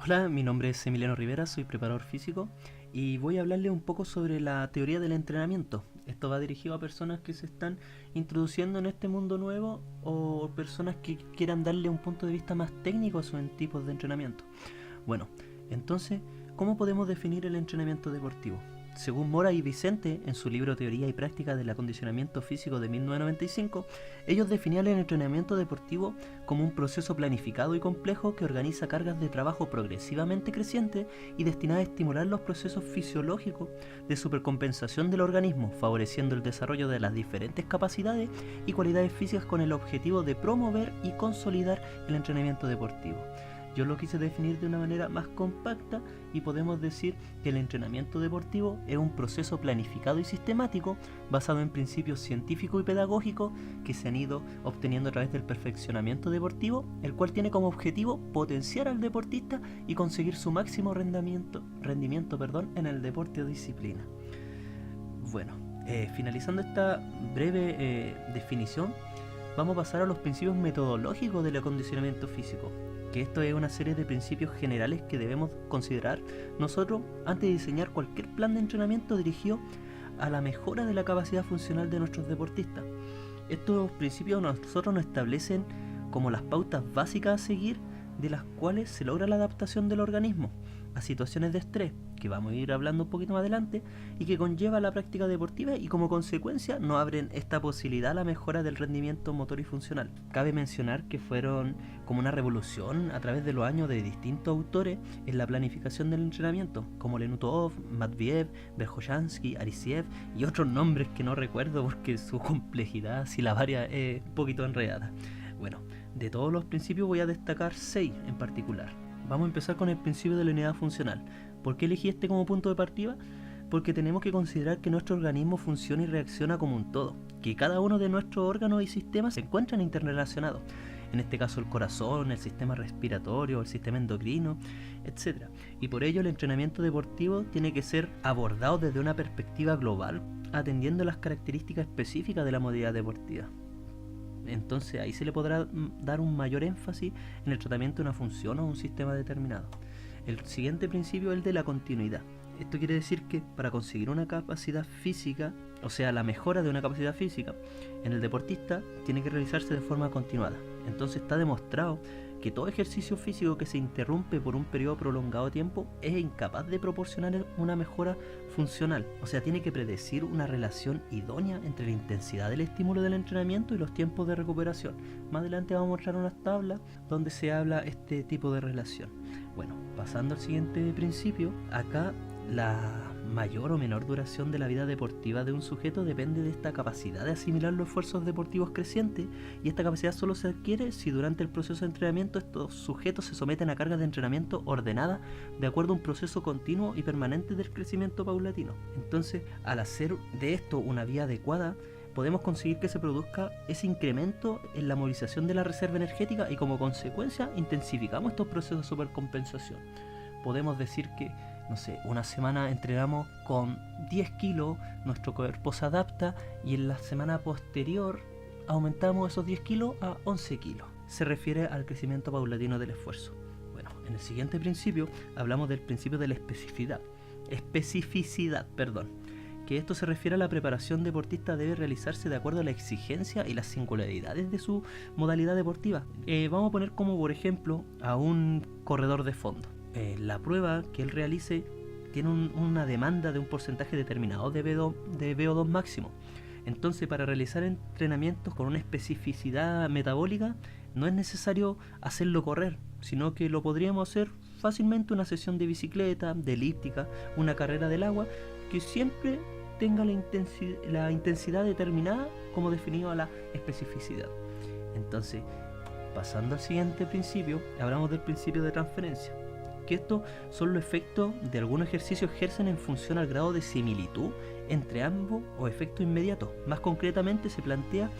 Hola, mi nombre es Emiliano Rivera, soy preparador físico y voy a hablarle un poco sobre la teoría del entrenamiento. Esto va dirigido a personas que se están introduciendo en este mundo nuevo o personas que quieran darle un punto de vista más técnico a sus tipos de entrenamiento. Bueno, entonces, ¿cómo podemos definir el entrenamiento deportivo? Según Mora y Vicente, en su libro Teoría y Práctica del Acondicionamiento Físico de 1995, ellos definían el entrenamiento deportivo como un proceso planificado y complejo que organiza cargas de trabajo progresivamente crecientes y destinada a estimular los procesos fisiológicos de supercompensación del organismo, favoreciendo el desarrollo de las diferentes capacidades y cualidades físicas con el objetivo de promover y consolidar el entrenamiento deportivo. Yo lo quise definir de una manera más compacta y podemos decir que el entrenamiento deportivo es un proceso planificado y sistemático basado en principios científicos y pedagógicos que se han ido obteniendo a través del perfeccionamiento deportivo, el cual tiene como objetivo potenciar al deportista y conseguir su máximo rendimiento en el deporte o disciplina. Bueno, finalizando esta breve definición, vamos a pasar a los principios metodológicos del acondicionamiento físico, que esto es una serie de principios generales que debemos considerar nosotros antes de diseñar cualquier plan de entrenamiento dirigido a la mejora de la capacidad funcional de nuestros deportistas. Estos principios nosotros nos establecen como las pautas básicas a seguir, de las cuales se logra la adaptación del organismo a situaciones de estrés, que vamos a ir hablando un poquito más adelante, y que conlleva la práctica deportiva y como consecuencia nos abren esta posibilidad a la mejora del rendimiento motor y funcional. Cabe mencionar que fueron como una revolución a través de los años de distintos autores en la planificación del entrenamiento, como Lenutov, Matveev, Verkhoshansky, Arisiev y otros nombres que no recuerdo porque su complejidad silabaria es un poquito enredada. Bueno, de todos los principios voy a destacar 6 en particular. Vamos a empezar con el principio de la unidad funcional. ¿Por qué elegí este como punto de partida? Porque tenemos que considerar que nuestro organismo funciona y reacciona como un todo, que cada uno de nuestros órganos y sistemas se encuentran interrelacionados. En este caso el corazón, el sistema respiratorio, el sistema endocrino, etc. Y por ello el entrenamiento deportivo tiene que ser abordado desde una perspectiva global, atendiendo a las características específicas de la modalidad deportiva. Entonces ahí se le podrá dar un mayor énfasis en el tratamiento de una función o un sistema determinado. El siguiente principio es el de la continuidad. Esto quiere decir que para conseguir una capacidad física, o sea, la mejora de una capacidad física en el deportista, tiene que realizarse de forma continuada. Entonces está demostrado que todo ejercicio físico que se interrumpe por un periodo prolongado de tiempo es incapaz de proporcionar una mejora funcional. O sea, tiene que predecir una relación idónea entre la intensidad del estímulo del entrenamiento y los tiempos de recuperación. Más adelante vamos a mostrar unas tablas donde se habla este tipo de relación. Bueno, pasando al siguiente principio, acá la mayor o menor duración de la vida deportiva de un sujeto depende de esta capacidad de asimilar los esfuerzos deportivos crecientes, y esta capacidad solo se adquiere si durante el proceso de entrenamiento estos sujetos se someten a cargas de entrenamiento ordenadas de acuerdo a un proceso continuo y permanente del crecimiento paulatino. Entonces, al hacer de esto una vía adecuada, podemos conseguir que se produzca ese incremento en la movilización de la reserva energética y como consecuencia intensificamos estos procesos de supercompensación. Podemos decir que una semana entrenamos con 10 kilos, nuestro cuerpo se adapta y en la semana posterior aumentamos esos 10 kilos a 11 kilos. Se refiere al crecimiento paulatino del esfuerzo. Bueno, en el siguiente principio hablamos del principio de la especificidad, que esto se refiere a la preparación deportista debe realizarse de acuerdo a la exigencia y las singularidades de su modalidad deportiva. Vamos a poner como por ejemplo a un corredor de fondo. La prueba que él realice tiene una demanda de un porcentaje determinado de VO2 máximo. Entonces, para realizar entrenamientos con una especificidad metabólica no es necesario hacerlo correr, sino que lo podríamos hacer fácilmente una sesión de bicicleta, de elíptica, una carrera del agua, que siempre tenga la intensidad determinada como definido a la especificidad. Entonces, pasando al siguiente principio, hablamos del principio de transferencia, que estos son los efectos de algunos ejercicios ejercen en función al grado de similitud entre ambos o efectos inmediatos. Más concretamente se plantea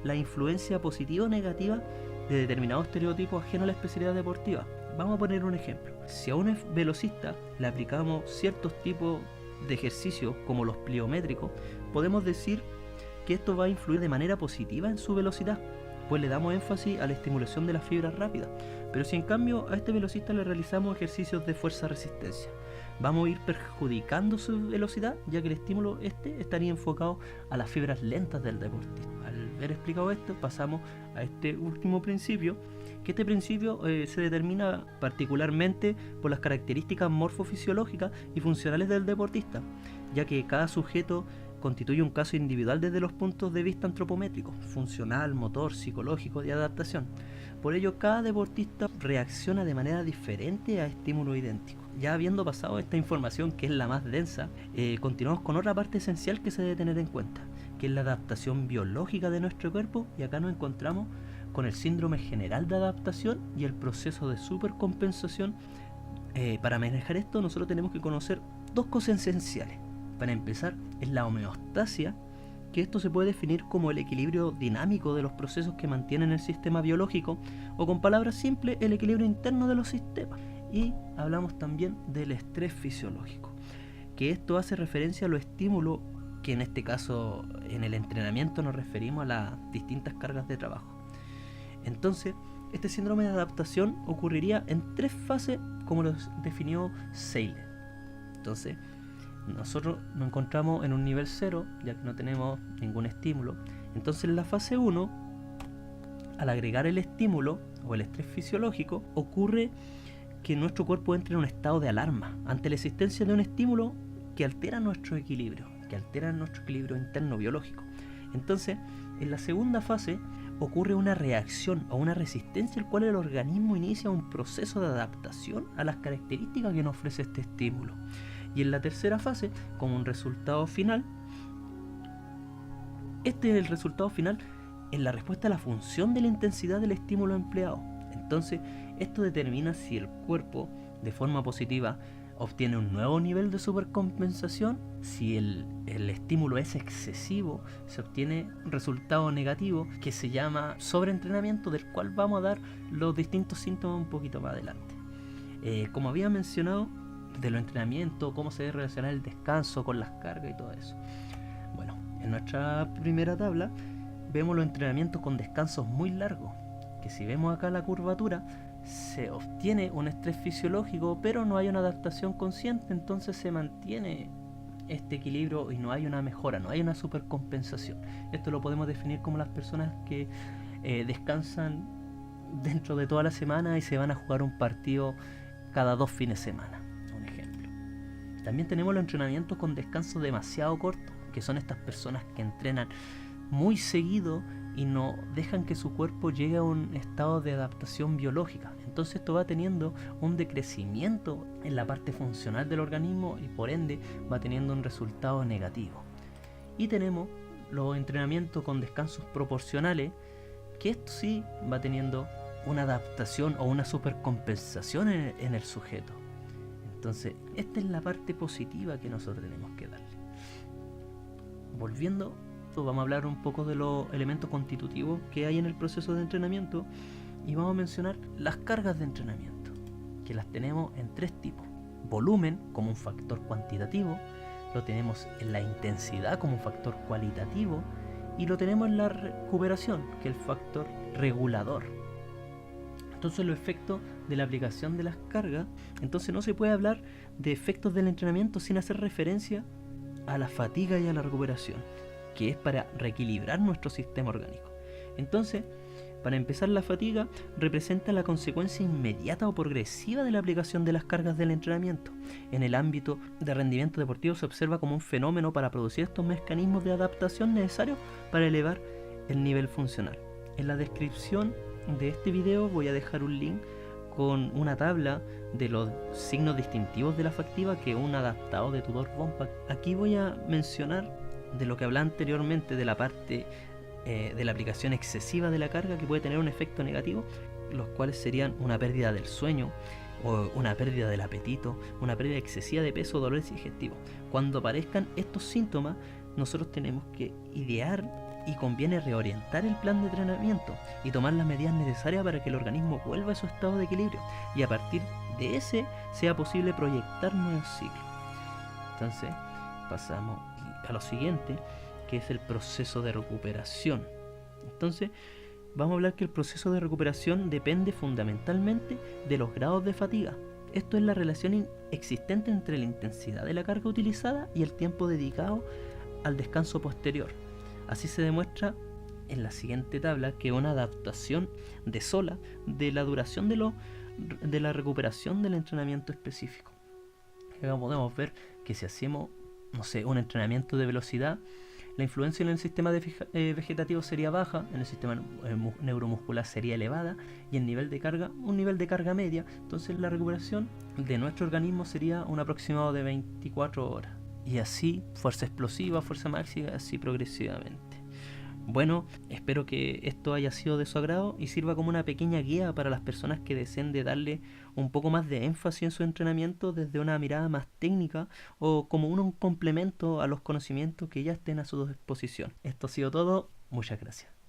la influencia positiva o negativa de determinados estereotipos ajenos a la especialidad deportiva. Vamos a poner un ejemplo. Si a un velocista le aplicamos ciertos tipos de ejercicios como los pliométricos, podemos decir que esto va a influir de manera positiva en su velocidad, después le damos énfasis a la estimulación de las fibras rápidas. Pero si en cambio a este velocista le realizamos ejercicios de fuerza-resistencia, vamos a ir perjudicando su velocidad, ya que el estímulo estaría enfocado a las fibras lentas del deportista. Al haber explicado esto, pasamos a este último principio, que este principio se determina particularmente por las características morfofisiológicas y funcionales del deportista, ya que cada sujeto constituye un caso individual desde los puntos de vista antropométricos, funcional, motor, psicológico, de adaptación. Por ello, cada deportista reacciona de manera diferente a estímulos idénticos. Ya habiendo pasado esta información, que es la más densa, continuamos con otra parte esencial que se debe tener en cuenta, que es la adaptación biológica de nuestro cuerpo, y acá nos encontramos con el síndrome general de adaptación y el proceso de supercompensación. Para manejar esto, nosotros tenemos que conocer dos cosas esenciales. Para empezar, es la homeostasia, que esto se puede definir como el equilibrio dinámico de los procesos que mantienen el sistema biológico, o con palabras simples, el equilibrio interno de los sistemas. Y hablamos también del estrés fisiológico, que esto hace referencia a los estímulos, que en este caso en el entrenamiento nos referimos a las distintas cargas de trabajo. Entonces, este síndrome de adaptación ocurriría en 3 fases, como lo definió Seiler. Entonces, nosotros nos encontramos en un nivel 0, ya que no tenemos ningún estímulo. Entonces, en la fase 1, al agregar el estímulo o el estrés fisiológico, ocurre que nuestro cuerpo entra en un estado de alarma ante la existencia de un estímulo que altera nuestro equilibrio interno biológico. Entonces, en la segunda fase ocurre una reacción o una resistencia, el cual el organismo inicia un proceso de adaptación a las características que nos ofrece este estímulo. Y en la tercera fase, como un resultado final, este es el resultado final en la respuesta a la función de la intensidad del estímulo empleado. Entonces, esto determina si el cuerpo, de forma positiva, obtiene un nuevo nivel de supercompensación. Si el estímulo es excesivo, se obtiene un resultado negativo que se llama sobreentrenamiento, del cual vamos a dar los distintos síntomas un poquito más adelante. Como había mencionado, de los entrenamientos, cómo se debe relacionar el descanso con las cargas y todo eso. Bueno, en nuestra primera tabla vemos los entrenamientos con descansos muy largos, que si vemos acá la curvatura, se obtiene un estrés fisiológico, pero no hay una adaptación consciente, entonces se mantiene este equilibrio y no hay una mejora, no hay una supercompensación. Esto lo podemos definir como las personas que descansan dentro de toda la semana y se van a jugar un partido cada 2 fines de semana. Un ejemplo. También tenemos los entrenamientos con descanso demasiado corto, que son estas personas que entrenan muy seguido y no dejan que su cuerpo llegue a un estado de adaptación biológica. Entonces esto va teniendo un decrecimiento en la parte funcional del organismo y por ende va teniendo un resultado negativo. Y tenemos los entrenamientos con descansos proporcionales, que esto sí va teniendo una adaptación o una supercompensación en el sujeto. Entonces esta es la parte positiva que nosotros tenemos que darle. Volviendo, vamos a hablar un poco de los elementos constitutivos que hay en el proceso de entrenamiento y vamos a mencionar las cargas de entrenamiento, que las tenemos en 3 tipos. Volumen como un factor cuantitativo, lo tenemos en la intensidad como un factor cualitativo y lo tenemos en la recuperación, que es el factor regulador. Entonces los efectos de la aplicación de las cargas, entonces no se puede hablar de efectos del entrenamiento sin hacer referencia a la fatiga y a la recuperación, que es para reequilibrar nuestro sistema orgánico. Entonces, para empezar, la fatiga representa la consecuencia inmediata o progresiva de la aplicación de las cargas del entrenamiento. En el ámbito de rendimiento deportivo se observa como un fenómeno para producir estos mecanismos de adaptación necesarios para elevar el nivel funcional. En la descripción de este video voy a dejar un link con una tabla de los signos distintivos de la fatiga, que es un adaptado de Tudor Bompak. Aquí voy a mencionar de lo que hablaba anteriormente, de la parte de la aplicación excesiva de la carga, que puede tener un efecto negativo, los cuales serían una pérdida del sueño, o una pérdida del apetito, una pérdida excesiva de peso, dolores digestivos. Cuando aparezcan estos síntomas, nosotros tenemos que idear y conviene reorientar el plan de entrenamiento y tomar las medidas necesarias para que el organismo vuelva a su estado de equilibrio y a partir de ese sea posible proyectar nuevos ciclos. Entonces pasamos a lo siguiente, que es el proceso de recuperación. Entonces vamos a hablar que el proceso de recuperación depende fundamentalmente de los grados de fatiga. Esto es la relación existente entre la intensidad de la carga utilizada y el tiempo dedicado al descanso posterior. Así se demuestra en la siguiente tabla que una adaptación de sola de la duración de la recuperación del entrenamiento específico. Acá podemos ver que si hacemos, no sé, un entrenamiento de velocidad, la influencia en el sistema vegetativo sería baja, en el sistema neuromuscular sería elevada y el nivel de carga, un nivel de carga media. Entonces la recuperación de nuestro organismo sería un aproximado de 24 horas. Y así, fuerza explosiva, fuerza máxima, así progresivamente. Bueno, espero que esto haya sido de su agrado y sirva como una pequeña guía para las personas que deseen de darle un poco más de énfasis en su entrenamiento desde una mirada más técnica o como un complemento a los conocimientos que ya estén a su disposición. Esto ha sido todo, muchas gracias.